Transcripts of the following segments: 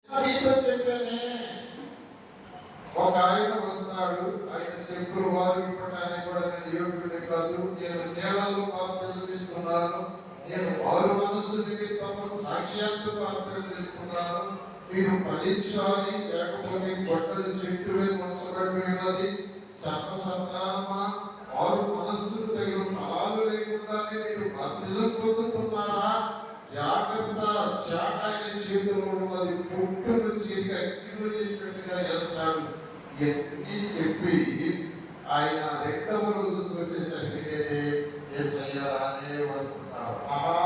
మీతో చెప్పానే. ఒక ఆయన వస్తాడు, ఆయన చెప్పులు వారు ఇవ్వడానికి కూడా నేను యోగ్యుడే కాదు, నేను నీళ్ళలో బాప్తిజం ఇస్తున్నాను, నేను వారు మనస్సు నిమిత్తము సాక్ష్యాలతో బాప్తిజం ఇస్తున్నాను, మీరు ఫలించాలి, లేకపోతే గొడ్డలి చెట్టు ఉంచబడిపోయినది, సర్వ సంతానమా వారు మనస్సుకు తగిన ఫలాలు లేకుండానే మీరు బాప్తిజం పొందుతున్నారా, జాగ్రత్త, చాట ఆయన చేతిలో ఉన్నది పుట్టును చీలిక అగ్గిలో చేసినట్టుగా వేస్తాడు. ఎన్ని చెప్పి ఆయన రెండవ రోజు చూసేసరికి యేసయ్య రానే వస్తున్నాడు. మహా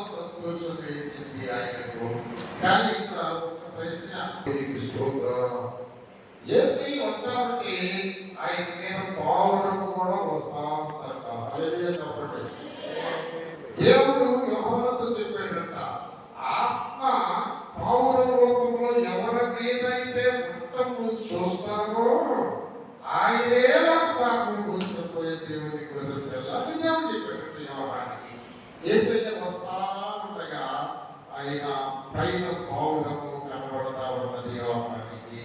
సంతోషం వేసింది ఆయనకు. కానీ ఇక్కడ ఒక ప్రశ్న, యేసయ్య వస్తామంటే ఆయన మీద పావురము కూడా వస్తా ఉంటారట. హల్లెలూయా చెప్పండి. దేవుడు యోహానుతో చెప్పాడంట, ఆత్మ పావురం రూపంలో ఎవరి మీదైతే ఉండటం చూస్తారో ఆయనే పాపం మోసుకుపోయే దేవుని గొర్రె పిల్ల అని దేవుడు చెప్పాడంట యోహానికి. యేసయ్య వస్తా ఉండగా ఆయన పైన పావురము కనబడతా ఉన్నది యోహానికి.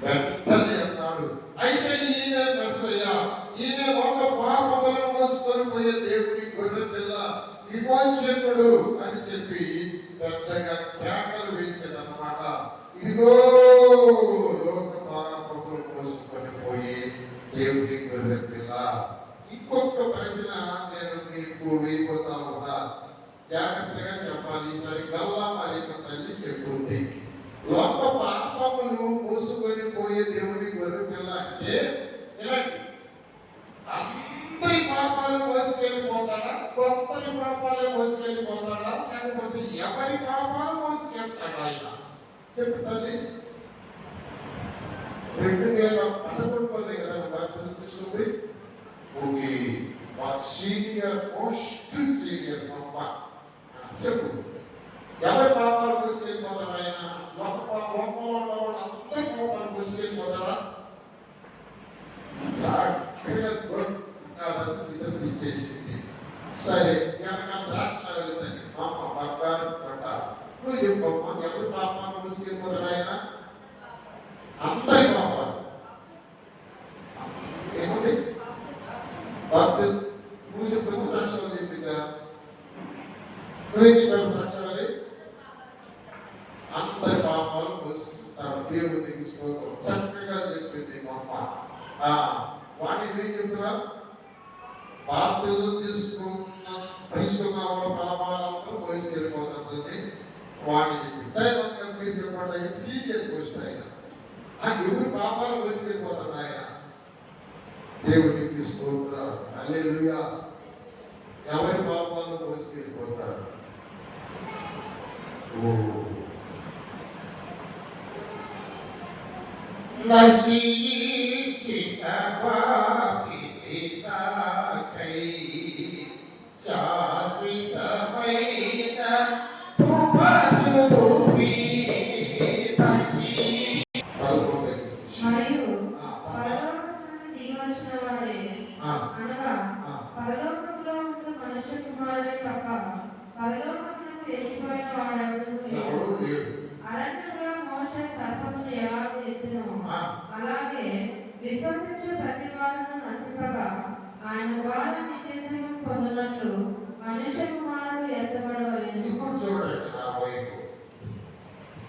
వెంటనే అన్నాడు, అయితే ఈయన మెస్సయ్య, ఈయన ఒక పాపములను మోసుకొని పోయే దేవుని గొర్రె పిల్ల, విమోచకుడు అని చెప్పి పెద్దగా కేకలు వేసాడన్నమాట. ఇదిగో లోక పాపములు మోసుకొని పోయి దేవుని గొర్రె పిల్ల. ఇంకొక ప్రశ్న నేను మీకు వేయబోతా ఉన్నా, జాగ్రత్తగా చెప్పాలి. ఈసారి గల్లా మరియమ్మ తల్లి చెప్పుద్ది, లోక పాపములు మోసుకొని పోయే దేవుని గొర్రె పిల్ల అంటే ఇలాంటి అందరి పాపాలు మోసుకెళ్ళిపోతాడా, కొత్తని పాపాలు మోసుకెళ్ళిపోతాడా, లేకపోతే ఎవరి పాపాలు మోసుకెళ్తాడా ఆయన చెప్తాను. 2011 కదా బాప్తిజం తీసుకుంది. ఓకే, సీనియర్ మోస్ట్ సీనియర్ అమ్మ చెప్పు, ఎవరి పాపాలు మోసుకెళ్ళిపోతాడు ఆయన? లోకంలో ఉన్నవాడు అందరి పాపాలు మోసుకెళ్ళిపోతాడా? పెట్టేసింది. సరే, వెనక ద్రాక్ష వెళ్ళిందని అమ్మ బంగారు పట్ట, నువ్వు చెప్పమ్మా, ఎవరి పాపాలు మోసుకెళ్ళిపోతాడు ఆయన? అందరి పాపాలు. ఏముంది నువ్వు చెప్తావు, ద్రాక్ష వెళ్ళి చెప్పిందా? నువ్వేం చెప్పావు? ద్రాక్ష వెళ్ళి అందరి పాపాలు మోసుకుంటాడు దేవునికి స్తోత్రం. చక్కగా చెప్పింది మా అమ్మ. వాడికి ఏం చెప్తున్నా, బాప్తిజం తీసుకున్న వాళ్ళ పాపాలందరూ మోసుకెళ్ళిపోతాడని వాడిని చెప్పి దైవంగా మీరు చెప్పండి. సీనియర్ పోస్ట్ ఆయన, ఎవరి పాపాలు మోసుకెళ్ళిపోతాడు ఆయన? దేవునికి స్తోత్రం. హల్లెలూయా. ఎవరి పాపాలు మోసుకెళ్ళిపోతాడు? పరలోకంలో ఉన్న మనుష్య కుమారుడే తప్ప పరలోకమునకు వెళ్ళిపోయిన వాడెవడూ లేడు. అరణ్యంలో మోషే సర్పమును ఎలాగో ఎత్తినో అలాగే విశ్వసించే ప్రతి వాడును నశింపగా ఆయన ద్వారా నిత్యజీవం పొందినట్లు మనుష్య కుమారుడు ఎత్తబడవలెను. ఇప్పుడు చూడండి నా వైపు.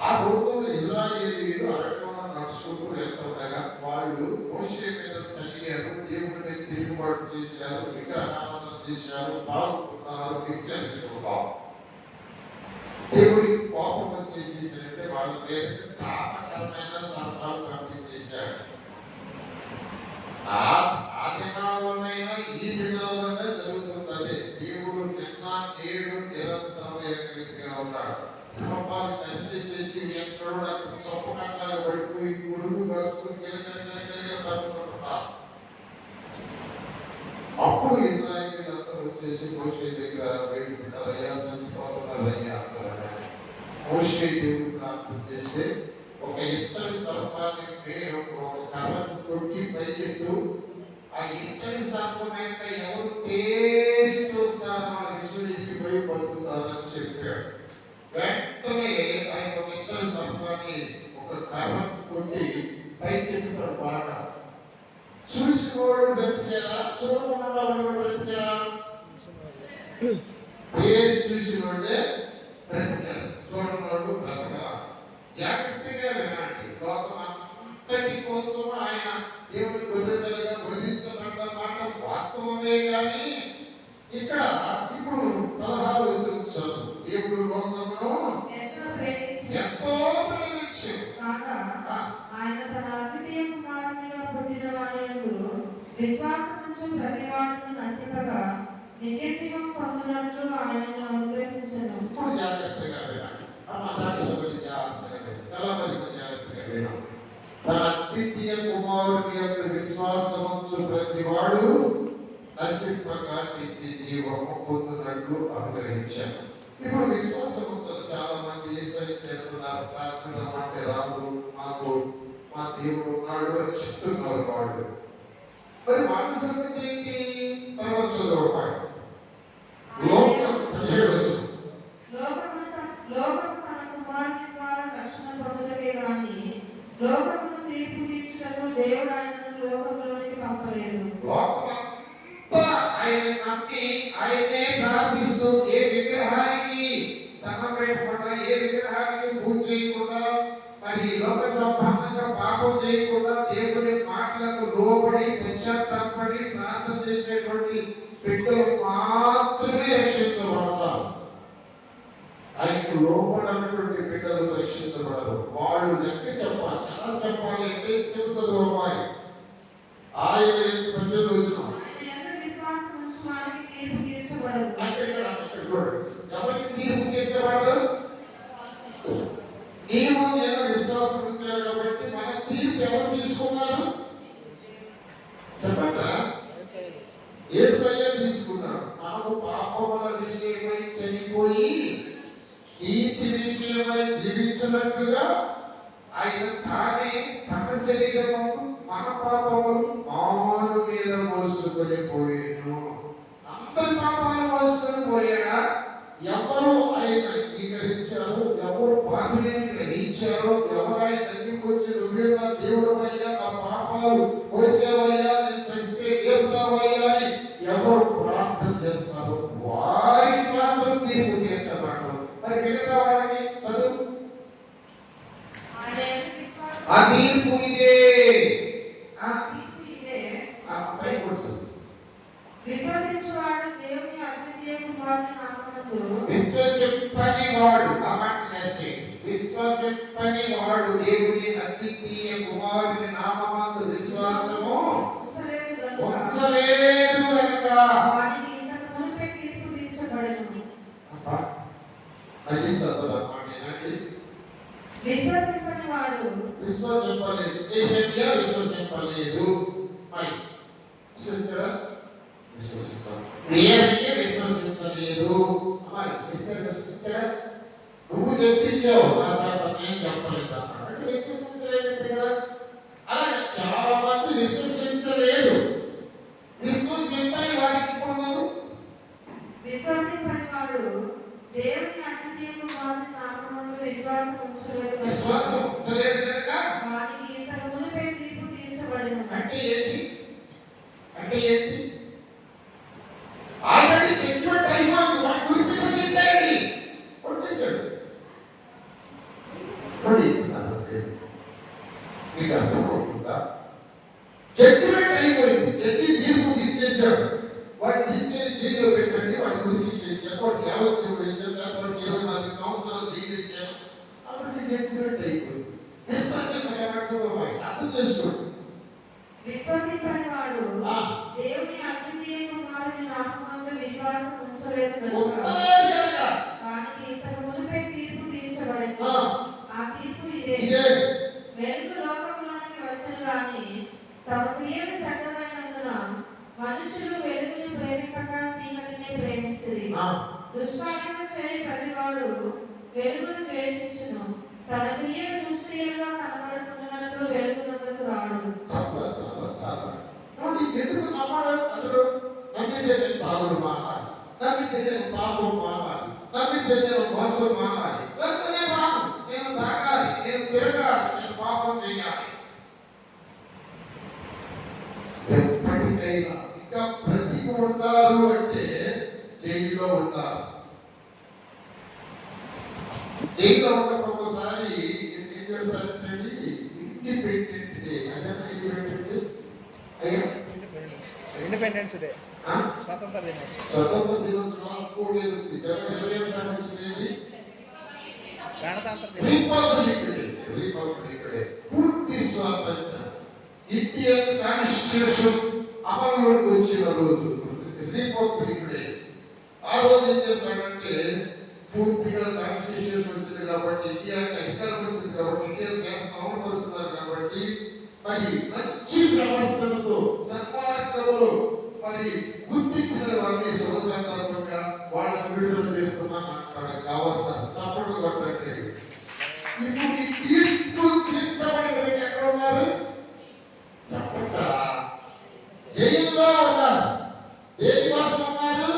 ఆ రోజుల్లో ఇశ్రాయేలీయులు అరణ్యంలో నడుచుకుంటూ వెళ్తుండగా వాళ్ళు మోషే మీద సనిగారు, దేవుడిని తిరుగుబాటు చేశారు, విగ్రహారాధన చేశారు, పాల్గొన్నారు, విచారించుకున్నారు. దేవుడికి కోపం వచ్చి ఏం చేశారంటే వాళ్ళ మీద పాపకరమైన సర్పాలు పంపించేశాడు. ఆ దినాల్లోనైనా ఈ దినాల్లోనే జరుగుతుంది అదే. దేవుడు నిన్న నేడు నిరంతరం ఏకరీతిగా ఉన్నాడు. సర్పాలు కలిసేసేసి ఎక్కడో అక్కడ చొప్ప కట్టాలు పడిపోయి గురుగు కాసుకుని తట్టుకుంటున్నారు. అప్పుడు ఇశ్రాయేలీయులందరూ వచ్చేసి మోషే దగ్గర వేడుకుంటారయ్యా, చచ్చిపోతున్నారయ్యా అంటారు. మోషే దేవుడు ప్రార్థన చేస్తే ఒక ఇత్తడి సర్పాన్ని ఒక కర్రకు కొట్టి పైకెత్తు, ఆ ఇత్తడి సర్పం వెంట ఎవరు తేజ్ చూస్తారో వాళ్ళ విషయం ఎక్కిపోయి బతుకుతారని చెప్పాడు. వెంటనే ఆయన ఒక ఇత్తడి సర్పాన్ని కర్ర కొట్టి పైకి ఎత్తుతాడు బాగా. చూసిన వాడు బ్రతికేరా, చూడకుండా వాళ్ళు బ్రతికేరా? ఏది చూసిన వాళ్ళే బ్రతికారు, చూడని వాళ్ళు బ్రతకరా. జాగ్రత్తగా వినండి. లోకం అంతటి కోసం ఆయన దేవుని గొర్రెలుగా బోధించబడ్డ మాట వాస్తవమే. కానీ ఇక్కడ ఇప్పుడు 16వ వచనం చదువు. దేవుడు లోకమును ఎంతో ప్రేమించాడు కాగా ఆయన తన అద్వితీయ కుమారునిగా పుట్టిన వానియందు విశ్వాసముంచు ప్రతి వాడును నశింపగా నిత్య జీవం పొందినట్లు ఆయనను అనుగ్రహించెను. ఇప్పుడు జాగ్రత్తగా వినండి. ఆ మద్రాసులోని జాగ్రత్తగా వినండి. కలవరికి జాగ్రత్తగా వినండి. తన అద్వితీయ కుమారుని యొక్క విశ్వాసముంచు ప్రతి వాడు నశింపగా నిత్య జీవము పొందినట్లు అనుగ్రహించాను. ఇప్పుడు విశ్వాసవంతులు చాలా మంది యేసయ్యని పెడుతున్నారు. ప్రార్థన అంటే రాదు, మాకు మా దేవుడు ఉన్నాడు అని చెప్తున్నారు వాళ్ళు. మరి వాళ్ళ సంగతి ఏంటి? తర్వాత చదవాలి. లోకం 17 వచనం. లోకము తన కుమారుని ద్వారా రక్షణ పొందుటకే గాని లోకమును తీర్పు తీర్చుటకు దేవుడు ఆయనను లోకములోనికి పంపలేదు. లోకమంతా ఆయన నమ్మి ఆయనే ప్రార్థిస్తూ ఏ విగ్రహానికి దండం పెట్టకుండా, ఏ విగ్రహానికి పూజ చేయకుండా, మరి లోక సంబంధంగా పాపం చేయకుండా దేవుని మాటలకు లోబడి పశ్చాత్తాపడి ప్రార్థన చేసేటువంటి బిడ్డలు మాత్రమే రక్షించబడతారు. ఆయనకు లోబడినటువంటి బిడ్డలు రక్షించబడరు. వాళ్ళు లెక్క చెప్పాలి. ఎలా చెప్పాలి అంటే తెలుసు అమ్మాయి ఆయన ప్రజలు ఎవరికి తీర్పు తీర్చబడదు? నీవు నేను విశ్వాసం ఉంచాడు కాబట్టి మన తీర్పు ఎవరు తీసుకున్నారు చెప్పట? యేసయ్య తీసుకున్నాడు. మనము పాపముల విషయమై చనిపోయి నీతి విషయమై జీవించినట్లుగా ఆయన తానే తన శరీరము మన పాపములు మాను మీద మోసుకొని పోయాను. అందరి పాపాలు మోసుకొని పోయాడా? ఎవరు ఆయన అంగీకరించారు, ఎవరు పాపిని గ్రహించారో, ఎవరు ఆయన దగ్గరికి వచ్చి నువ్వే నా దేవుడు అయ్యా, నా పాపాలు పోసేవయ్యా, నేను చస్తే లేపుతావయ్యా అని ఎవరు ప్రార్థన చేస్తారో వారికి మాత్రం తీర్పు తీర్చబడదు. మరి మిగతా వాళ్ళకి చదువు. ఆ తీర్పు ఇదే. పై కూర్చోదు. విశ్వసించువాడు దేవుని అద్వితీయ కుమారుని నామమునందు విశ్వసింపని వాడు, ఆ మాట నేర్చి, విశ్వసింపని వాడు దేవుని అద్వితీయ కుమారుని నామమందు విశ్వాసము ఉంచలేదు కనుక వానికి ఇంతకు మునుపే తీర్పు తీర్చబడెను. అబ్బా అది చదువు మాట ఏంటంటే విశ్వసింపని వాడు విశ్వసింపలేదు. ఏహెమ్యా విశ్వసింపలేదు. పై విశ్వసించలేదు. నువ్వు చెప్పించావు, నా శాతం నేను చెప్పలేదు అన్నాడు. అంటే విశ్వసించలేదంటే కదా. అలాగే చాలా మంది విశ్వసించలేదు. విశ్వసింపని వాడికి ఇప్పుడు విశ్వసింపని వాడు దేవుని అద్వితీయ కుమారుని నామమునందు విశ్వాసం ఉంచలేదు కనుక వానికి ఇంతకు మునుపే తీర్పు తీర్చబడెను. అంటే ఏంటి? అంటే ఏంటి? ఆల్రెడీ జడ్జిమెంట్ అయిపోయింది. వాడి గురించి చేసేయండి, కొట్టేశాడు. మీకు అర్థమవుతుందా? జడ్జిమెంట్ అయిపోయింది. జడ్జి తీర్పు తీర్చేశాడు. వాడిని తీసుకెళ్లి జైల్లో పెట్టండి, వాడి గురించి చేశాడు. వాడికి యావజ్జీవం వేశాడు, లేకపోతే 24 సంవత్సరాలు జైలు వేశాడు. ఆల్రెడీ జడ్జిమెంట్ అయిపోయింది. అర్థం చేసుకోండి. విశ్వసింపని వాడు దేవుని అద్వితీయ కుమారుని నామమునందు విశ్వాసం ఉంచలేదు కనుక వానికి ఇంతకు మునుపే తీర్పు తీర్చబడెను. ఆ తీర్పు ఇదే. వెలుగు లోకంలోనికి వచ్చెను గాని తమ క్రియలు చెడ్డమైనందున మనుషులు వెలుగుని ప్రేమింపక చీకటిని ప్రేమించిరి. దుష్కార్యము చేయి ప్రతివాడు వెలుగును ద్వేషించును. తన క్రియలు దుష్క్రియలుగా కనబడుతున్నట్లు వెలుగునందుకు రాడు. ఎందుకు నమ్మాడు? అతడు నమ్మితే నేను తాగుడు మానాలి, నమ్మితే నేను పాపం మానాలి, నమ్మితే నేను మోసం మానాలి, నేను రాను, నేను తాగాలి, నేను తిరగాలి, నేను పాపం చేయాలి. ఎప్పటికైనా ఇంకా బ్రతికి ఉంటారు అంటే జైల్లో ఉంటారు. జైల్లో ఉన్నప్పుడు ఒకసారి ఏం చేస్తారంటే ఇండిపెండెంట్ డే, అదే ఇండిపెండెన్స్ డే, స్వాతంత్ర దినోత్సవం. స్వతంత్ర దినోత్సవం జనవరి 28వ తారీఖు వచ్చింది గణతంత్ర రిపబ్లిక్ డే, పూర్తి స్వాతంత్రం, ఇండియన్ కాన్స్టిట్యూషన్ అమలులోకి వచ్చిన రోజు రిపబ్లిక్ డే. ఆ రోజు ఏం చేస్తాడంటే పూర్తిగా కాన్స్టిట్యూషన్ వచ్చింది కాబట్టి, ఇండియాకి అధికారం వచ్చింది కాబట్టి, ఇండియా శాసనం అమలు పరుస్తున్నారు కాబట్టి, మరి మంచి ప్రవర్తనతో సన్మార్గంలో మరి గుర్తించిన వారిని శుభ సందర్భంగా వాళ్ళని విడుదల చేస్తున్నాను అంటాడు గవర్నర్. సపోర్ట్ కొట్టండి. ఇప్పుడు ఈ తీర్పు తీర్చబడిన వ్యక్తి ఎక్కడ ఉన్నారు చెప్పండి. జైల్లో ఉన్నారు. దేని కోసం ఉన్నారు?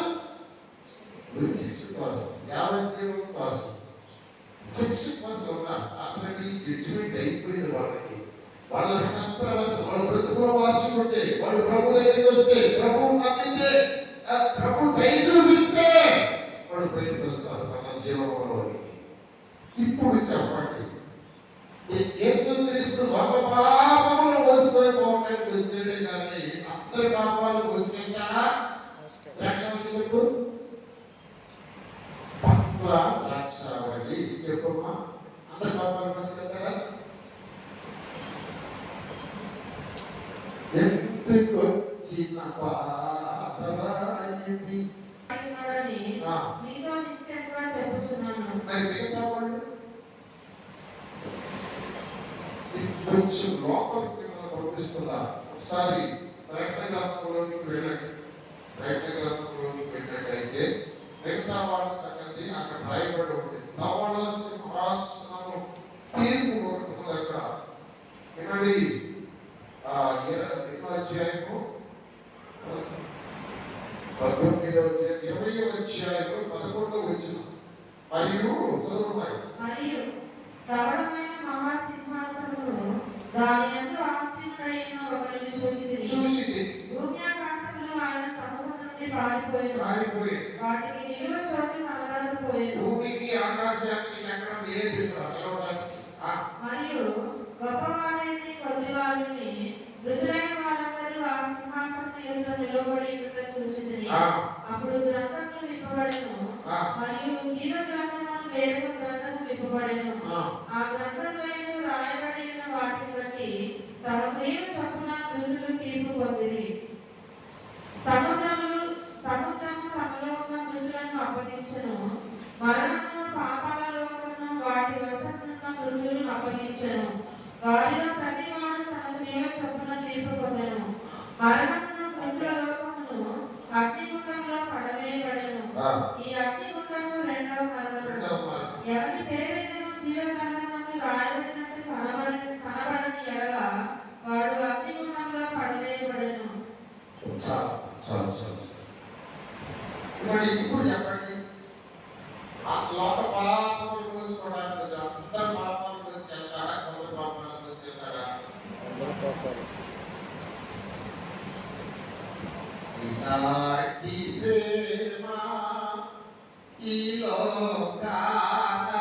శిక్ష కోసం, యావజ్జీవం కోసం, శిక్ష కోసం ఉన్నారు. ఆల్రెడీ జడ్జిమెంట్ అయిపోయింది వాళ్ళకి. వాళ్ళ సంప్రవర్తన, వాళ్ళ బ్రతుకులు మార్చుకుంటే, వాళ్ళు ప్రభు దగ్గరికి వస్తే, ప్రభువు నమ్మితే, ప్రభు దయ చూపిస్తే వాళ్ళు బయటకు వస్తారు మన జీవనంలోకి. ఇప్పుడు చెప్పండి, యేసుక్రీస్తు ఒక పాపములు మోసుకొని పోవడానికి వచ్చేదే కానీ అందరి పాపాలు మోసుకెళ్తారా? ద్రాక్షావళి చెప్పు, పట్ల ద్రాక్షావళి చెప్పమ్మా, అందరి పాపాలు మోసుకెళ్తారా? ఎందుకొచ్చిన పాపరా ఇది? మీతో నిశ్చయంగా చెప్పుచున్నాను. మరి మిగతా వాళ్ళు కొంచెం లోపలికి మిమ్మల్ని పంపిస్తుందా? ఒకసారి ప్రకటన గ్రంథంలోకి వెళ్ళండి. ప్రకటన గ్రంథంలోకి వెళ్ళినట్టయితే మిగతా వాళ్ళ సంగతి అక్కడ రాయబడి ఉంది. ధవళ సింహాసనము తీర్పు కొట్టుకుంది అక్కడ. వినండి, 20వ అధ్యాయము 20వ అధ్యాయము 11వ వచనం. మరియు చదువుతాయి. మరియు ధవళమైన మహాసింహాసనమును దాని యందు ఆసీనుడైన ఒకరిని చూసితిని. భూమి ఆకాశములు ఆయన సముఖం నుండి పారిపోయెను. వాటికి నిలువ చోటు కనబడకపోయెను. భూమికి ఆకాశానికి ఎక్కడ లేదు నిలవడానికి. మరియు గొప్పవాడైన కొద్దివారిని మృదులైన వారందరూ ఆ సింహాసనం ఎదుట నిలబడి ఉండుట చూసితిని. అప్పుడు గ్రంథములు విప్పబడెను. మరియు జీవ గ్రంథములు వేరొక గ్రంథము విప్పబడెను. ఆ గ్రంథంలో రాయబడి ఉన్న వాటిని బట్టి తమ క్రియల చొప్పున మృతులు తీర్పు పొందిరి. సముద్రము తమలో ఉన్న మృతులను అప్పగించెను. మరణమును పాతాళ లోకమును వాటి వశమున్న మృతులను అప్పగించెను. వారిలో ప్రతి వాడు తన క్రియల చొప్పున తీర్పు పొందెను. మరణమును మృతుల లోకమును అగ్నిగుండంలో పడవేయబడెను. ఈ అగ్నిగుండము రెండవ మరణము. ఎవరి పేరైనను జీవ గ్రంథమందు రాయబడినట్టు కనబడని ఎడల వాడు అగ్నిగుండంలో పడవేయబడెను. ఇప్పుడు చెప్పండి, లోక పాపములు మోసుకోవడానికి అందరు పాపాలు మోసుకెళ్తారా? కొంత పాపాలు మోసుకెళ్తారా? ఇలాంటి ప్రేమ ఈ లోకాన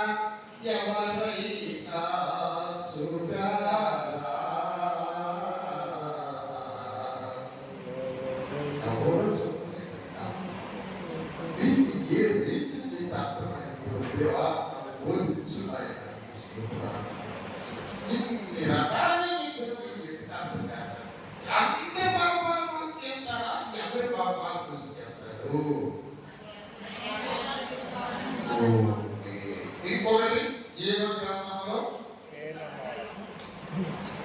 ఎవరైనా చూడారా? ఎవరు చెప్పలేదయ్యా. మీకు ఏ రీతి మీకు అర్థమైందో దేవా బోధించున్నాయని ఇన్ని రకాలుగా అర్థం కాదు. అన్ని పాపాలు మోసుకెళ్తాడా? ఎవరి పాపాలు మోసుకెళ్తాడు? ఇంకొకటి జీవ గ్రంథంలో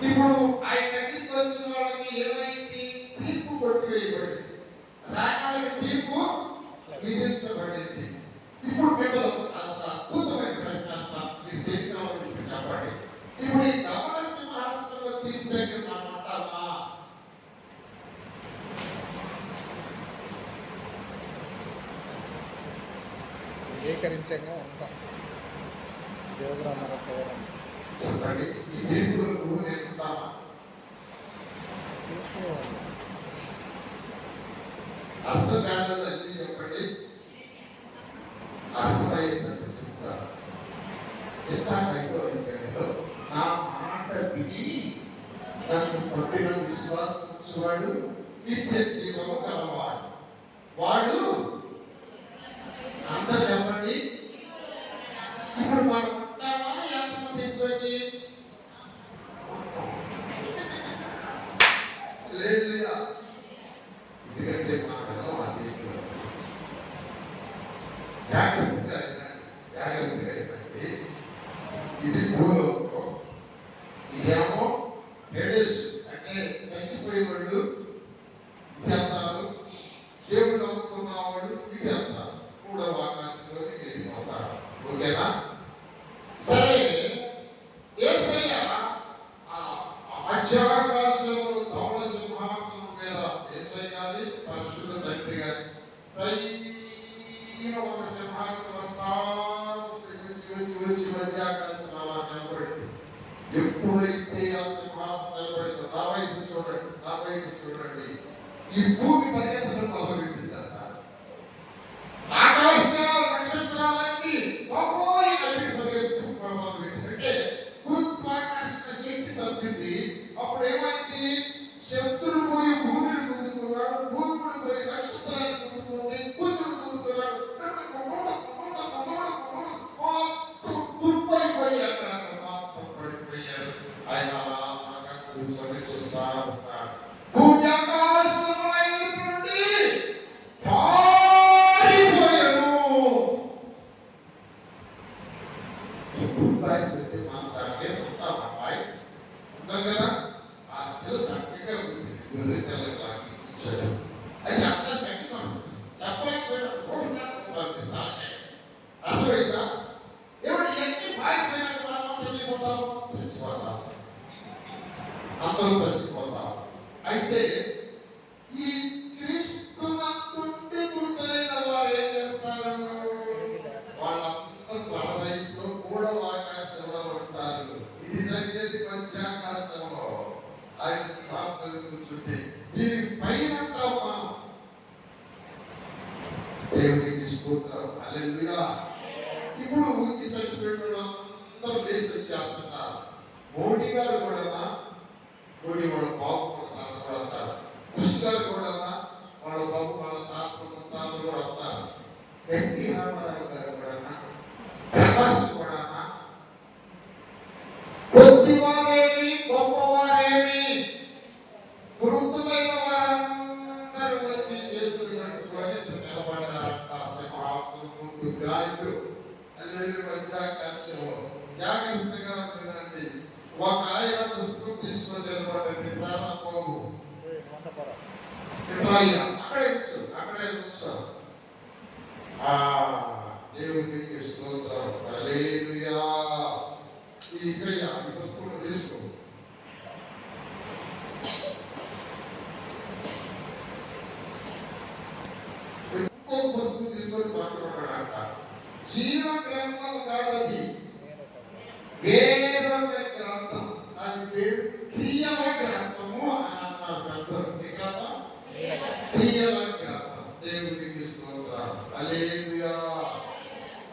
ఇప్పుడు ఆయన దగ్గరికి వచ్చిన వాళ్ళకి ఏమైంది? తీర్పు కొట్టివేయబడింది. రాకాళ్ళకి తీర్పు విధించబడింది. ఇప్పుడు మిమ్మల్ని ఒక అద్భుతమైన ప్రశ్న వేస్తాను, మీరు తెలియని ఇప్పుడు చెప్పండి. ఇప్పుడు ఈ ధవళ సింహాసనంలో తీర్పు దగ్గర మనం ఉంటామా? ఏకరించంగా ఉంటాం. దేవగ్రంథంలో చెప్పండి, ఈ తీర్పులో అర్థం కాలేదు అన్ని చెప్పండి, అర్థమయ్యేటట్టు చెప్తాను. ఇంతలో నా మాట విని నన్ను పంపిన విశ్వాసం ఉంచువాడు నిత్య జీవము గలవాడు. వాడు అంతా చెప్పండి. ఇప్పుడు మనం ఉంటామా ఎంతమంది ఇటువంటి లేదు. ఎందుకంటే మనం అది జాగ్రత్తగా ఏంటంటే ఇది భూలోకం, ఇదేమో హెడెస్ అంటే చచ్చిపోయే వాళ్ళు ఇటు వెళ్తారు, దేవుడు నమ్ముకున్న వాళ్ళు ఇటు వెళ్తారు, మూడవ ఆకాశంలోకి వెళ్ళిపోతారు. ఓకేనా? సరే, యేసయ్య మధ్యాకాశంలో ధవళ సింహాసనం మీద యేసయ్య గారి పరిశుద్ధ తండ్రి గారి పైన ఒక సింహాసనం వస్తా వచ్చి మధ్యాకాశం అలా నిలబడింది. ఎప్పుడైతే ఆ సింహాసనం నిలబడిందో నా వైపు చూడండి, ఈ భూమి పరిగెత్తడం మొదలుపెట్టిందంట. ఆకాశాలు నక్షత్రాలన్నీ పరిగెత్తడం మొదలుపెట్టిందంటే గురుత్వాకర్షణ శక్తి తప్పింది. అప్పుడు ఏమైంది? శత్రుడు పోయి భూమిని పొందుతున్నాడు, భూముడు పోయి నక్షత్రాన్ని పొందుతుంది, కూతురు పొందుతున్నాడు. తుప్పైపోయి అక్కడ మొత్తం పడిపోయారు. ఆయన అలాగా కూర్చొని చూస్తా ఉన్నాడు. భూమి ఆకాశం నుండి పారిపోయారు. ఎప్పుడు పారిపోతే మనం దాకే ఉంటాం. అబ్బాయి ఉంటాం కదా, ఆ పిల్ల చక్కగా ఉంటుంది, గొర్రె తెల్లలాగా కూర్చోడం. అది అర్థం కనీసం చెప్పలేకపోయాడు. అర్థమైందా? ఎవరు ఎన్ని పారిపోయినట్టు మనం వెళ్ళిపోతాము, చచ్చిపోతాం, అందరూ చచ్చిపోతాం. అయితే ఈ క్రీస్తునందుండి మృతులైన వారు ఏం చేస్తారు? వాళ్ళందరూ పరదైస్లో మూడవ ఆకాశంలో ఉంటారు. ఇది జరిగేది మధ్యాకాశంలో. ఆయన సింహాసనం కూర్చుంటే దీని పైన ఉంటాం మనం. దేవునికి స్తోత్రం, హల్లెలూయా. ఇప్పుడు ఈ చచ్చిపోయిన అందరూ లేచి వచ్చేస్తున్నారు. మోడీ గారు కూడా మోడీ వాళ్ళ బాబు వాళ్ళ తాత కూడా వస్తారు. బుష్ గారు కూడా వాళ్ళ బాబు వాళ్ళ తాత తాత కూడా వస్తారు. ఎన్టీ రామారావు గారు కూడా, ప్రభాస్ కూడా, కొద్దివారేమి గొప్పవారేమి మృతులైన వారందరూ వచ్చి చేతులు కట్టుకొని నిలబడ్డారంట సింహాసనం ముందు. గాయకులు అల్లెలు మధ్యాకాశంలో జాగ్రత్తగా వినండి. ఒక ఆయన పుస్తకం తీసుకొని నిలబడండి. ప్రారంభము అక్కడే కూర్చో. దేవునికి స్తోత్రం, హల్లెలూయా. ఈ పుస్తకం తీసుకో. ఇంకో పుస్తకం తీసుకొని మాట్లాడాడంట. జీవ గ్రంథం కాదది, వేద గ్రంథం. అది పేరు క్రియల గ్రంథము అని అన్నారు. గ్రంథం ఏ గ్రంథం? క్రియల గ్రంథం. దేవునికి స్తోత్రం, హల్లెలూయా,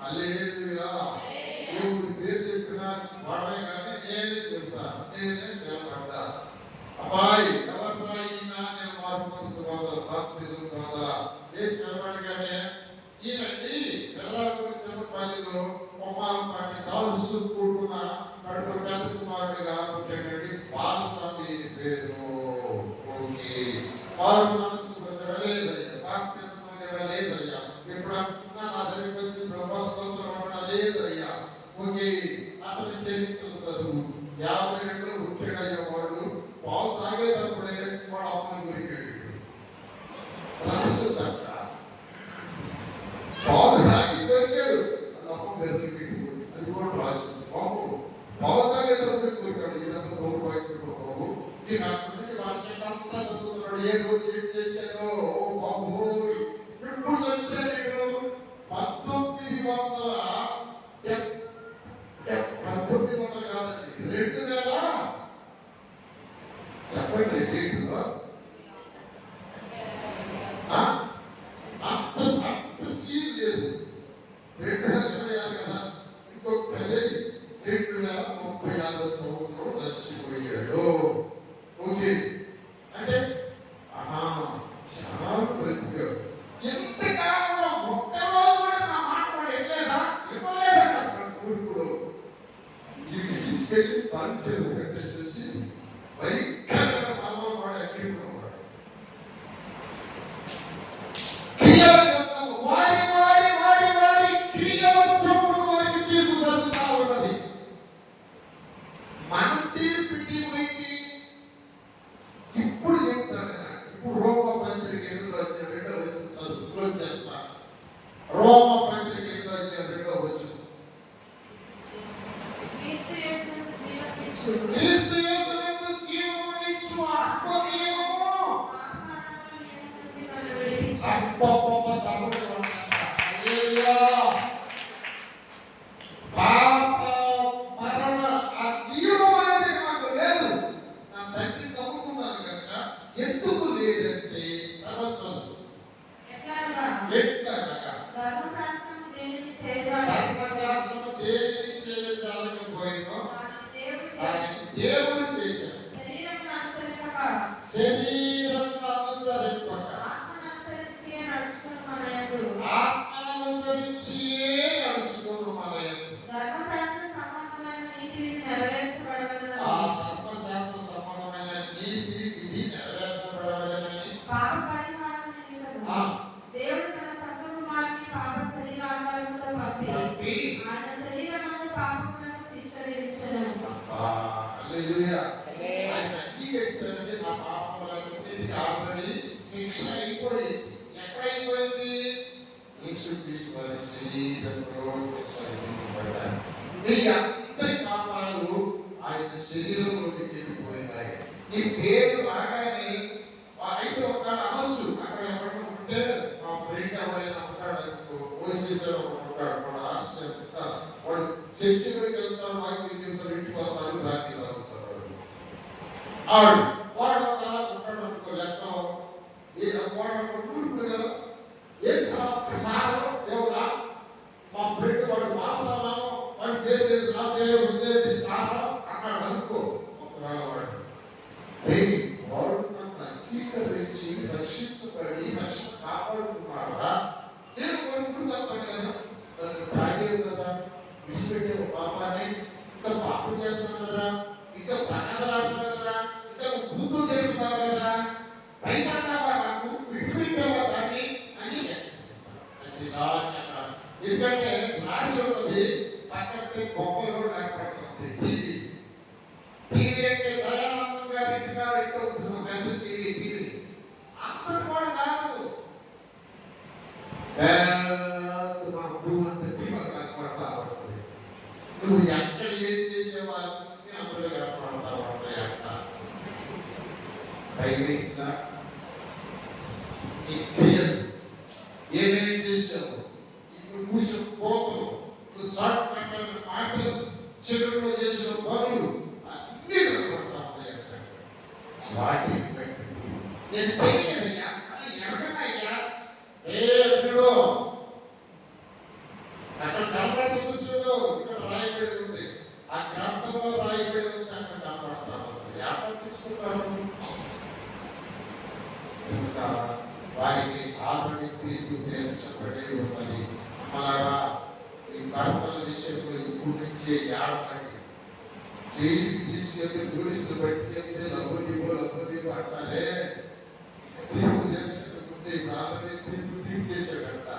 హల్లెలూయా. దేవుడి పేరు చెప్పినా వాడమే కానీ నేనే చెప్తాను, నేనే నిలబడ్డా. అబ్బాయి ఎవరు రాయినా నేను మార్పు సోదరు బాప్తిజం పొందరా వేసి నిలబడగానే ఈయనండి వెళ్ళాలని సింహపాలిలో కొమ్మాలపాటి దాసు కూడుకున్న కడుపు పెద్ద కుమారుడిగా పుట్టాడండి. బాలస్వామి పేరు. ఓకే, వారు మనసు లేదయ్యా, బాప్తిజం లేదయ్యా, ఎప్పుడన్నా నా దగ్గరికి వచ్చి ప్రభాస్తంత్రం అన్న లేదయ్యా. ఓకే, అతని చరిత్రలు చదువు. 52లో పుట్టాడయ్యా. వాడు పాలు తాగేటప్పుడే వాడు అమ్మని గురికాడు. రాస్తుందంట, పాలు తాగి దొరికాడు, అమ్మ బెదిరి పెట్టుకోండి, అది కూడా రాసింది. బాబు పాలు తాగేటప్పుడే కోరికాడు. ఇదంతా బాబు బాబు నీకు అక్కడి నుంచి వర్షంతా చదువుతున్నాడు. ఏ రోజు ఏం చేశాడో బాబు ఇప్పుడు వచ్చాడు. 1900 కాదండి, 2000 చెప్పండి. డేట్ సంవత్సరం చచ్చిపోయాడు. ఓకే అంటే చాలా బ్రతికాడు. ఎంతకాలంలో ఒక్కరోజు కూడా నా మాట వాడు ఎక్కలేదా? ఇవ్వలేదండి అసలు కోరికడు. వీటికి తీసుకెళ్ళి తాను పెట్టేసేసి భయంకరమైన మరణం వాడు ఎక్కడికి వాడు వారి వారి వారి వారి క్రియవత్సవం వారికి తీర్పు జరుగుతా ఉన్నది. మన తీర్పుకి పోయింది. ఇప్పుడు చెప్తాను. ఇప్పుడు రోమా పత్రిక 8:2 చదువు చేస్తా. రోమా పత్రిక 8:2 క్రీస్తు యేసునందు జీవమునిచ్చు ఆత్మదేవము అబ్బబ్బబ్బ చదువు హల్లెలూయా. పాప మరణ ఆ జీవం అనేది నాకు లేదు. నా తండ్రి నమ్ముకున్నాను కనుక. ఎందుకు లేదంటే తర్వాత చదువు ఎట్లాగా ధర్మశాస్త్రము దేనిని చేయజాలకపోయినో దానిని దేవుడు చేశాడు. శరీరం అనుసరింపక ఆత్మను అనుసరించియే నడుచుకును మన యందు. ఆ ధర్మశాస్త్ర సంబంధమైన నీతి విధి నెరవేర్చబడవలెనని దేవుడు తన సొంత కుమారుని పాప శరీరాకారముతో పంపి ఆయన శరీరమందు పాపములను శిక్షించెను. హల్లెలూయా. ఆయన అంగీకరిస్తారంటే నా పాపములన్నిటికీ ఆల్రెడీ శిక్ష అయిపోయింది. ఎక్కడ అయిపోయింది? యేసుక్రీస్తు వారి శరీరంలో శిక్ష విధించబడ్డారు. మీ అందరి పాపాలు ఆయన శరీరంలోకి వెళ్ళిపోయినాయి. నీ పేరు రాగానే అయితే ఒక అనొచ్చు. అక్కడ ఎవరైనా ఉంటే మా ఫ్రెండ్ ఎవరైనా ఉంటాడు అనుకో, ఓసీసర్ ఉంటాడు, వాడు ఆశ్రయ వాడు చర్చిలోకి వెళ్తాడు, వాక్యం చెప్తాడు, ఇంటికి వస్తాడు, రాత్రి తాగుతాడు. వాడు ఒక ఉంటాడు అనుకో లెక్కలో. వాడు కూర్పుడు కదా, ఏం సారో దేవుడా మా ఫ్రెండ్ వాడు మాసాలను వాడి పేరు లేదు, నా పేరు ఉందేది సారా అన్నాడు అనుకో. ఒకవేళ వాడు వాడు నన్ను అంగీకరించి రక్షించబడి రక్షణ కాపాడుకున్నారా? నేను కొనుక్కుని తప్పను తాగేవు కదా, విసిపెట్టే పాపాన్ని ఇంకా పాపం చేస్తున్నావు కదా, ఇంకా ప్రకటనలాడుతున్నావు కదా, ఇంకా బూతులు జరుగుతావు కదా, భయపడ్డావా నాకు, విసిపెట్టావా దాన్ని అని అది దాకా. ఎందుకంటే రాసి ఉన్నది పక్కకి బొమ్మలు లేకపోతుంది. టీవీ అంటే దయానందం గారి ఇంటికాడ ఎక్కువ పెద్ద టీవీ అంతటి వాడు కాదు. మా భూమంత టీవీ కనపడతా ఉంటుంది. నువ్వు ఎక్కడ ఏం చేసేవారిని అందులో కనపడతా ఉంటాయి అంట. దైవికంగా నీ క్రియలు ఏమేం చేసావు, నువ్వు కూసిన కోపలు, నువ్వు చాటు పెట్టిన మాటలు, చెడులో చేసిన పనులు అన్నీ కనపడతా ఉంటాయి అంట. వాటిని బట్టి నేను చేయలేదయ్యా ఎవరికైనా చూడు అక్కడ కనపడుతుంది, చూడు ఇక్కడ రాయబడి ఉంది, ఆ గ్రంథంలో రాయబడి ఉంది, అక్కడ కనపడతా ఉంది. ఎక్కడ తీసుకుంటారు ఇంకా వారికి ఆల్రెడీ తీర్పు తెలుసబడి ఉన్నది. అమ్మలారా, ఈ భర్తల విషయంలో ఇప్పుడు నుంచే ఏడకండి. జైలుకి తీసుకెళ్తే పోలీసులు పట్టుకెళ్తే లబ్బోదీపో అంటారే. తీర్పు తెలిసిన ముందే ఆల్రెడీ తీర్పు తీర్చేసాడంట.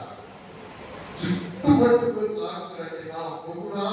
చుట్టూ పట్టుకొని లాక్కురండి, నా మొగుడా